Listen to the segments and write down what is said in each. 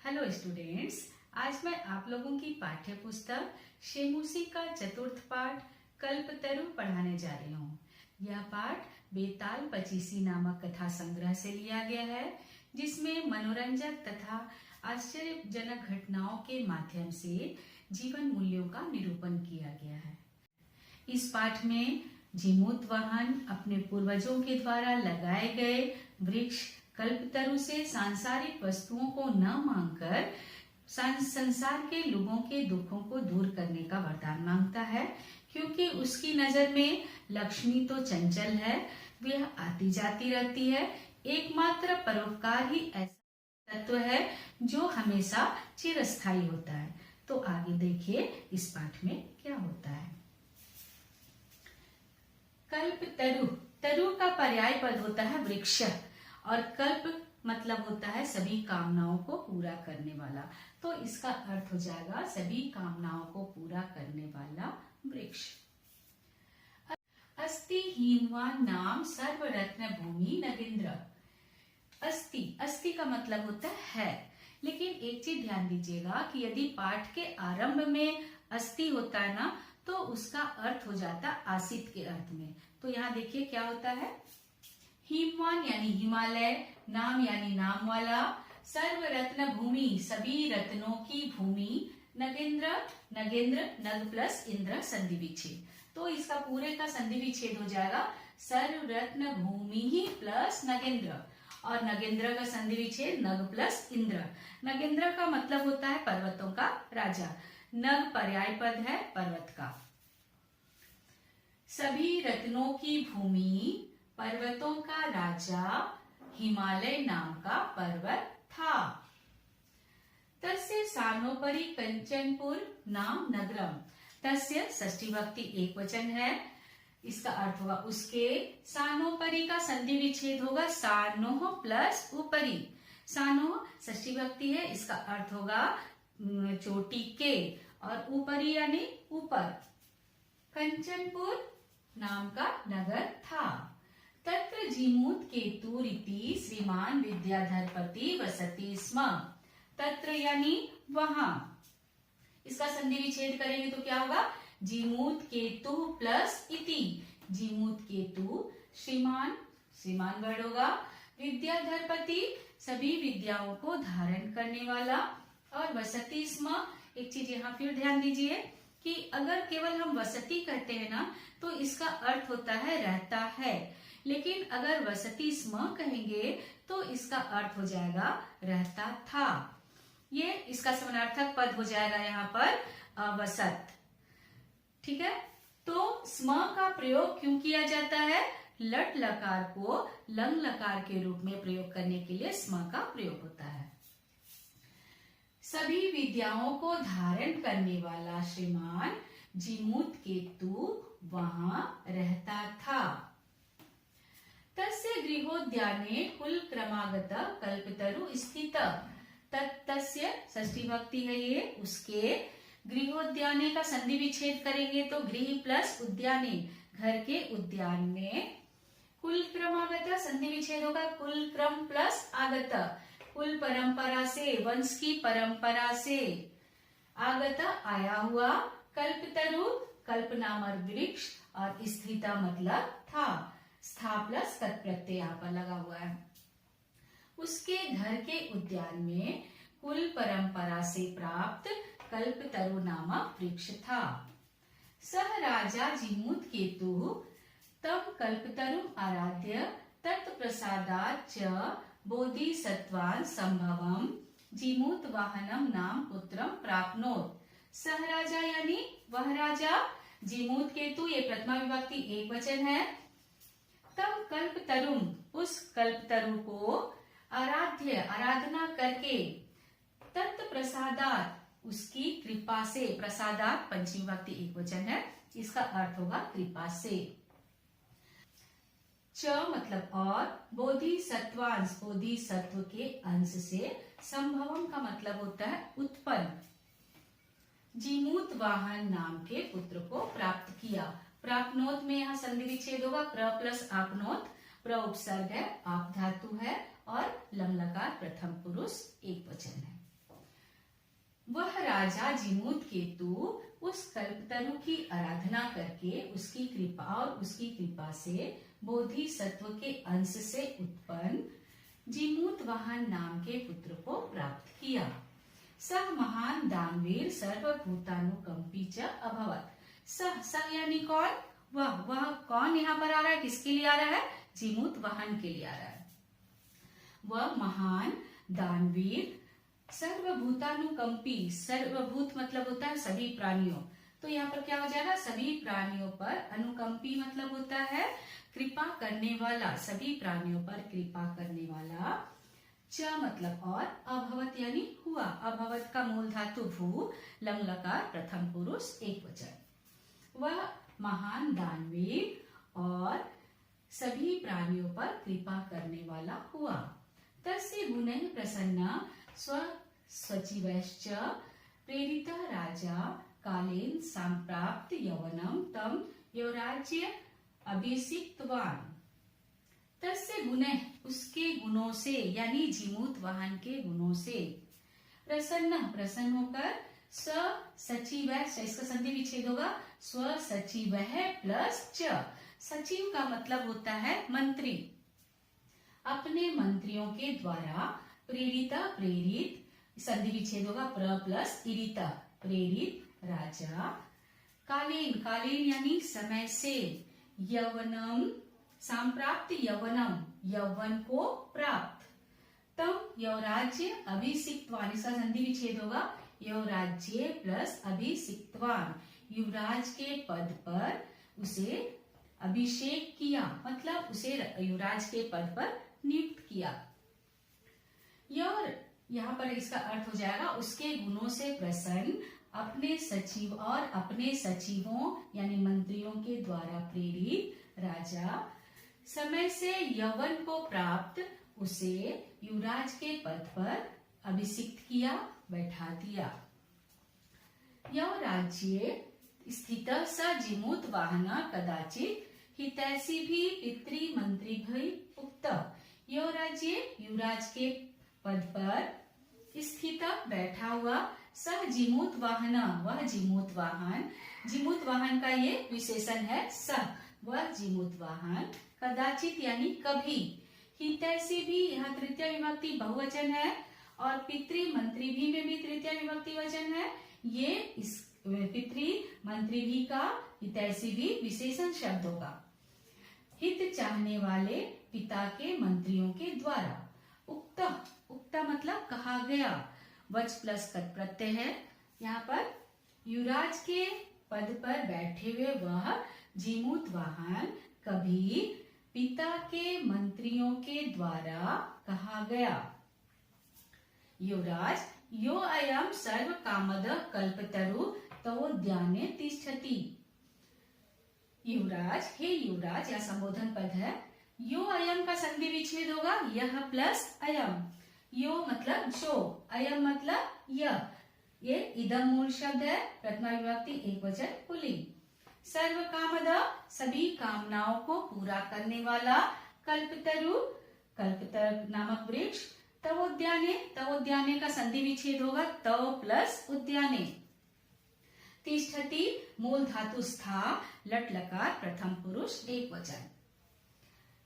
Hello students, आज मैं आप लोगों की पाठ्य पुस्तक शेमूसी का चतुर्थ पाठ कल्पतरु पढ़ाने जा रही हूँ। यह पाठ बेताल पचीसी नामक कथा संग्रह से लिया गया है, जिसमें मनोरंजक तथा आश्चर्यजनक घटनाओं के माध्यम से जीवन मूल्यों का निरूपण किया गया है। इस पाठ में जीमूतवाहन अपने पूर्वजों के द्वारा लगाए गए वृक्ष कल्पतरु से सांसारिक वस्तुओं को न मांगकर संसार के लोगों के दुखों को दूर करने का वरदान मांगता है, क्योंकि उसकी नजर में लक्ष्मी तो चंचल है, वह आती जाती रहती है। एकमात्र परोपकार ही ऐसा तत्व है जो हमेशा चिरस्थायी होता है। तो आगे देखिए इस पाठ में क्या होता है। कल्पतरु, तरु का पर्याय पद होता है वृक्ष और कल्प मतलब होता है सभी कामनाओं को पूरा करने वाला। तो इसका अर्थ हो जाएगा सभी कामनाओं को पूरा करने वाला वृक्ष। अस्ति हीनवान नाम सर्वरत्न भूमि नगेंद्र। अस्ति, अस्ति का मतलब होता है, लेकिन एक चीज ध्यान दीजिएगा कि यदि पाठ के आरंभ में अस्ति होता है ना, तो उसका अर्थ हो जाता आसित के अर्थ में। तो यहाँ देखिए क्या होता है। हिमवान यानी हिमालय, नाम यानी नाम वाला, सर्व रत्न भूमि सभी रत्नों की भूमि, नगेंद्र, नगेंद्र नग प्लस इंद्र संधि विच्छेद। तो इसका पूरे का संधि विच्छेद हो जाएगा सर्व रत्न भूमि ही प्लस नगेंद्र, और नगेंद्र का संधि विच्छेद नग प्लस इंद्र। नगेंद्र का मतलब होता है पर्वतों का राजा, नग पर्याय पद है पर्वत का। सभी रत्नों की भूमि, पर्वतों का राजा, हिमालय नाम का पर्वत था। तस्य सानोपरि कंचनपुर नाम नगरम। तस्य षष्ठी विभक्ति एक वचन है, इसका अर्थ होगा उसके। सानोपरि का संधि विच्छेद होगा सानोह प्लस ऊपरी। सानोह षष्ठी विभक्ति है, इसका अर्थ होगा चोटी के, और ऊपरी यानी ऊपर। कंचनपुर नाम का नगर था। तत्र जीमूत केतु रीति श्रीमान विद्याधरपति वसति स्म। तत्र यानी वहां, इसका संधि विच्छेद करेंगे तो क्या होगा, जीमूत केतु प्लस इति। जीमूत केतु श्रीमान, श्रीमान वर्ड होगा, विद्याधरपति सभी विद्याओं को धारण करने वाला, और वसति स्म। एक चीज यहाँ फिर ध्यान दीजिए कि अगर केवल हम वसति कहते हैं ना, तो इसका अर्थ होता है रहता है, लेकिन अगर वसति स्म कहेंगे तो इसका अर्थ हो जाएगा रहता था। ये इसका समानार्थक पद हो जाएगा यहाँ पर अवसत। ठीक है, तो स्म का प्रयोग क्यों किया जाता है, लट लकार को लंग लकार के रूप में प्रयोग करने के लिए स्म का प्रयोग होता है। सभी विद्याओं को धारण करने वाला श्रीमान जीमूत केतु वहां रहता था। तस्य गृहोद्याने कुल क्रमागत कल्पतरु स्थित। तस्य षष्ठी विभक्ति है ये, उसके। गृहोद्याने का संधि विच्छेद करेंगे तो गृह प्लस उद्याने, घर के उद्यान में। कुल क्रमागत संधि विच्छेद होगा कुल क्रम प्लस आगत, कुल परंपरा से, वंश की परंपरा से। आगत आया हुआ, कल्पतरु कल्प नामक वृक्ष, और स्थिता मतलब था। स्था प्लस तत् प्रत्यय यहाँ पर लगा हुआ है। उसके घर के उद्यान में कुल परंपरा से प्राप्त कल्पतरु नामक वृक्ष था। सह राजा जीमूत केतु तब कल्पतरु आराध्य तत्प्रसादात् च बोधिसत्वान् संभवम जीमूत वाहनम नाम पुत्रम प्राप्नोत। सह राजा यानी वह राजा, जीमूत केतु ये प्रथमा विभक्ति एक वचन है। तब कल्पतरु, उस कल्पतरु को आराध्य आराधना करके, तत्प्रसादात् उसकी कृपा से, प्रसादात् पंचमी विभक्ति एक वचन है, इसका अर्थ होगा कृपा से। च मतलब और, बोधिसत्वांश बोधिसत्व के अंश से, संभवम का मतलब होता है उत्पन्न। जीमूत वाहन नाम के पुत्र को प्राप्त किया। प्राप्नोत में यहाँ संधि विच्छेद होगा प्र प्लस आपनोत, प्र उपसर्ग है, आप धातु है, और लम लकार प्रथम पुरुष एक वचन है। राजा जीमूत केतु उस कल्पतरु की आराधना करके उसकी कृपा से बोधिसत्व के अंश से उत्पन्न जीमूत वाहन नाम के पुत्र को प्राप्त किया। सह महान दानवीर सर्वभूतानुकंपी च अभवत। सह यानी कौन? वह कौन यहाँ पर आ रहा है? किसके लिए आ रहा है? जीमूत वाहन के लिए आ रहा है। वह महान दानवीर सर्वभूतानुकंपी, सर्वभूत मतलब होता है सभी प्राणियों, तो यहाँ पर क्या हो जाएगा? सभी प्राणियों पर, अनुकंपी मतलब होता है कृपा करने वाला, सभी प्राणियों पर कृपा करने वाला, च मतलब और, अभवत यानी हुआ। अभवत का मूल धातु भू, लंग लकार प्रथम पुरुष एक वचन। वह महान दानवीर और सभी प्राणियों पर कृपा करने वाला हुआ। तस्य गुणैः प्रसन्न स्वचिवैश्च प्रेरितः राजा कालेन संप्राप्त यवनं तम यौराज्य अभिषिक्तवान। तस्य गुणैः उसके गुणों से, यानी जीमूत वाहन के गुणों से, प्रसन्न होकर, सचिव, इसका संधि विच्छेद होगा, स्व सचिव प्लस च। सचिव का मतलब होता है मंत्री। अपने मंत्रियों के द्वारा प्रेरित, संधि विच्छेद होगा, प्र प्लस इरिता, प्रेरित राजा, कालीन यानी समय से, यवनम संप्राप्त यवनम यौवन को प्राप्त, तम यौराज्य अभिषिक्तवान, इसका संधि विच्छेद होगा, यौराज्य प्लस अभिषिक्तवान, युवराज के पद पर उसे अभिषेक किया, मतलब उसे युवराज के पद पर नियुक्त किया। यहाँ पर इसका अर्थ हो जाएगा उसके गुणों से प्रसन्न, अपने सचिव और अपने सचिवों यानी मंत्रियों के द्वारा प्रेरित राजा, समय से यवन को प्राप्त उसे युवराज के पद पर अभिषिक्त किया, बैठा दिया। यौराज्ये स्थित स जीमूत वाहन कदाचित हितैषी भी पितृ मंत्री भई उक्त। यौराज्ये युवराज के पद पर स्थित बैठा हुआ, सह जीमूत वाहन वह जीमूत वाहन का ये विशेषण है सह, वह जीमूत वाहन, कदाचित यानी कभी, हितैषी भी यहाँ तृतीय विभक्ति बहुवचन है और पितृ मंत्री भी में भी तृतीय विभक्ति वचन है। ये इस पितृ मंत्री भी का हितैषी भी विशेषण शब्द होगा। हित चाहने वाले पिता के मंत्रियों के द्वारा, उक्त मतलब कहा गया, वच प्लस कत प्रत्यय है। यहाँ पर युवराज के पद पर बैठे हुए वह जीमूत वाहन कभी पिता के मंत्रियों के द्वारा कहा गया। युवराज यो अयम सर्व कामद कल्पतरु तवोद्याने तिष्ठति। युवराज, हे युवराज, यह संबोधन पद है। यो अयम का संधि विच्छेद होगा, यह प्लस अयम। यो मतलब जो, अयम मतलब यह। ये इदम मूल शब्द है, प्रथमा विभक्ति एक वचन पुल्लिंग। सर्व कामद सभी कामनाओं को पूरा करने वाला, कल्पतरु कल्पतर नामक वृक्ष, तवोद्याने का संधि विच्छेद होगा, तव प्लस उद्याने। तिष्ठति मूल धातु स्था, लट लकार प्रथम पुरुष एक वचन।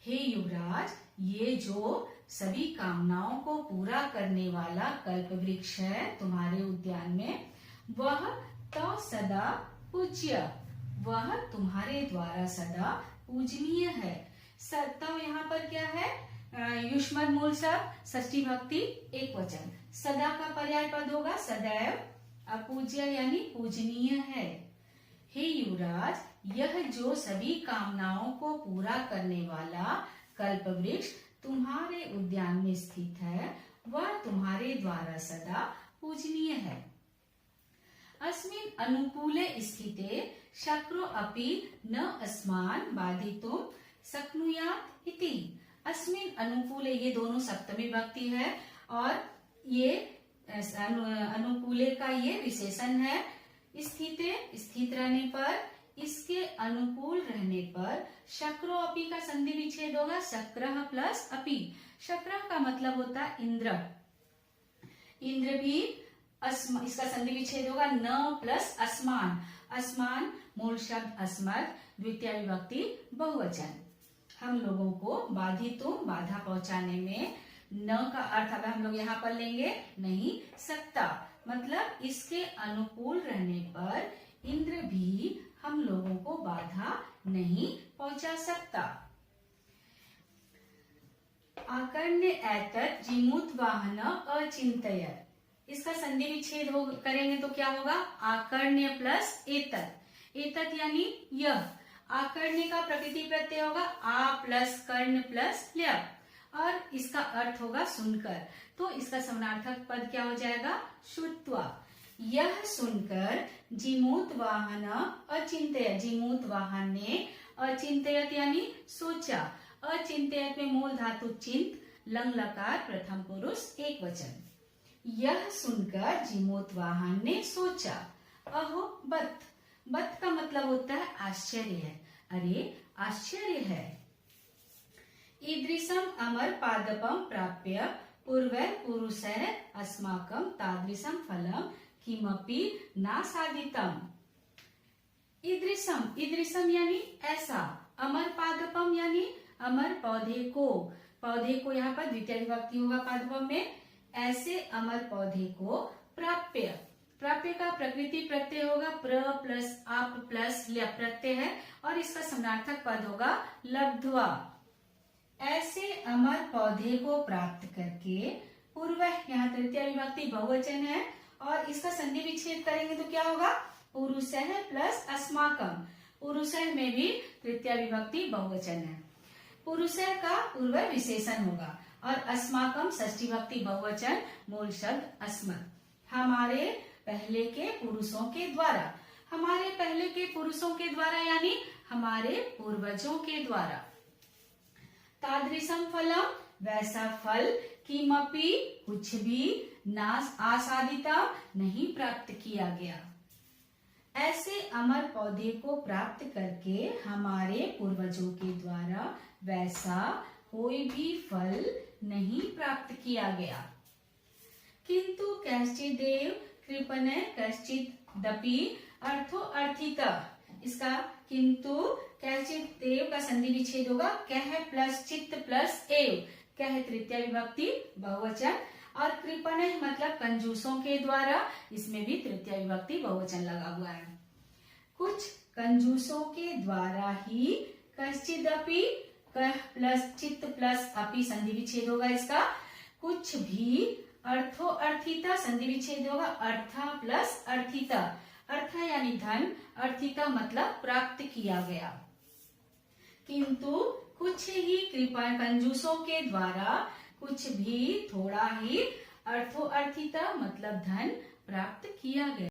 हे युवराज, ये जो सभी कामनाओं को पूरा करने वाला कल्प वृक्ष है तुम्हारे उद्यान में, वह तो सदा पूज्य, वह तुम्हारे द्वारा सदा पूजनीय है। तो यहाँ पर क्या है? युष्मद मूल शब्द, षष्ठी भक्ति एक वचन, सदा का पर्याय पद होगा सदैव, अपूज्य यानी पूजनीय है। हे युवराज, यह जो सभी कामनाओं को पूरा करने वाला कल्प वृक्ष तुम्हारे उद्यान में स्थित है, वह तुम्हारे द्वारा सदा पूजनीय है। अस्मिन् अनुकूले स्थिते शक्रो अपि न अस्मान् बाधितुं शक्नुयात् इति। अस्मिन् अनुकूले, ये दोनों सप्तमी विभक्ति है और ये अनुकूले का ये विशेषण है। स्थिते स्थित रहने पर, इसके अनुकूल रहने पर, शक्रो अपि का संधि विच्छेद होगा, शक्रः प्लस अपि। शक्रः का मतलब होता है इंद्र। इंद्र भी इसका संधि विच्छेद होगा न प्लस असमान। असमान मूल शब्द अस्मत्, द्वितीय विभक्ति बहुवचन। हम लोगों को बाधितों बाधा पहुंचाने में न का अर्थ अब हम लोग यहाँ पर लेंगे नहीं सकता, मतलब इसके अनुकूल रहने पर इंद्र भी हम लोगों को बाधा नहीं पहुंचा सकता। आकर्ण्य एतत् जिमूत वाहन अचिंतयत्, इसका संधि विच्छेद करेंगे तो क्या होगा? आकर्ण्य प्लस एतत्। एतत् यानी यह। आकर्ण्य का प्रकृति प्रत्यय होगा आ प्लस कर्ण प्लस ल्य, और इसका अर्थ होगा सुनकर, तो इसका समानार्थक पद क्या हो जाएगा? श्रुत्वा। यह सुनकर जिमूत वाहन अचिंतयत्, जिमूत वाहन ने अचिंतयत् यानी सोचा। अचिंतयत् में मूल धातु चिंत, लंग लकार प्रथम पुरुष एक वचन। यह सुनकर जिमूत वाहन ने सोचा। अहो बत, बत का मतलब होता है आश्चर्य है, अरे आश्चर्य है। ईदृशम अमर पादपम प्राप्य पूर्वैर पुरुषैः अस्माकं तादृशं फलं किमपि न साधितम्। ईदृशम, ईदृशम यानी ऐसा, अमर पादपम यानी अमर पौधे को, पौधे को यहाँ पर द्वितीय विभक्ति होगा पादपम में, ऐसे अमर पौधे को प्राप्य, प्राप्य का प्रकृति प्रत्यय होगा प्र प्लस आप प्लस ल्य प्रत्यय है, और इसका समानार्थक पद होगा लब्ध्वा। ऐसे अमर पौधे को प्राप्त करके, पूर्व यहाँ तृतीय विभक्ति बहुवचन है, और इसका संधि विच्छेद करेंगे तो क्या होगा? पुरुषैः प्लस अस्माकं। पुरुषैः में भी तृतीय विभक्ति बहुवचन है। पुरुषैः का पूर्व विशेषण होगा, और अस्माकं षष्ठी विभक्ति बहुवचन, मूल शब्द अस्मत्। हमारे पहले के पुरुषों के द्वारा, हमारे पहले के पुरुषों के द्वारा यानी हमारे पूर्वजों के द्वारा। तादृशम फलम, वैसा फल, किमपि कुछ भी, नास आसादिता नहीं प्राप्त किया गया। ऐसे अमर पौधे को प्राप्त करके हमारे पूर्वजों के द्वारा वैसा कोई भी फल नहीं प्राप्त किया गया। किंतु कैश्चिदेव कृपणे कैश्चिदपि अर्थो अर्थितः, इसका किंतु कैश्चित देव का संधि विच्छेद होगा कह प्लस चित्त प्लस एव, कह तृतीय विभक्ति बहुवचन, और कृपण मतलब कंजूसों के द्वारा, इसमें भी तृतीय विभक्ति बहुवचन लगा हुआ है। कुछ कंजूसों के द्वारा ही, कश्चिदपि कह प्लस चित्त प्लस अपि संधि विच्छेद होगा इसका, कुछ भी, अर्थो अर्थिता संधि विच्छेद होगा अर्था प्लस अर्थिता, अर्थ यानी धन, अर्थिता मतलब प्राप्त किया गया। किंतु कुछ ही कृपा कंजूसों के द्वारा, कुछ भी थोड़ा ही, अर्थो अर्थिता मतलब धन प्राप्त किया गया।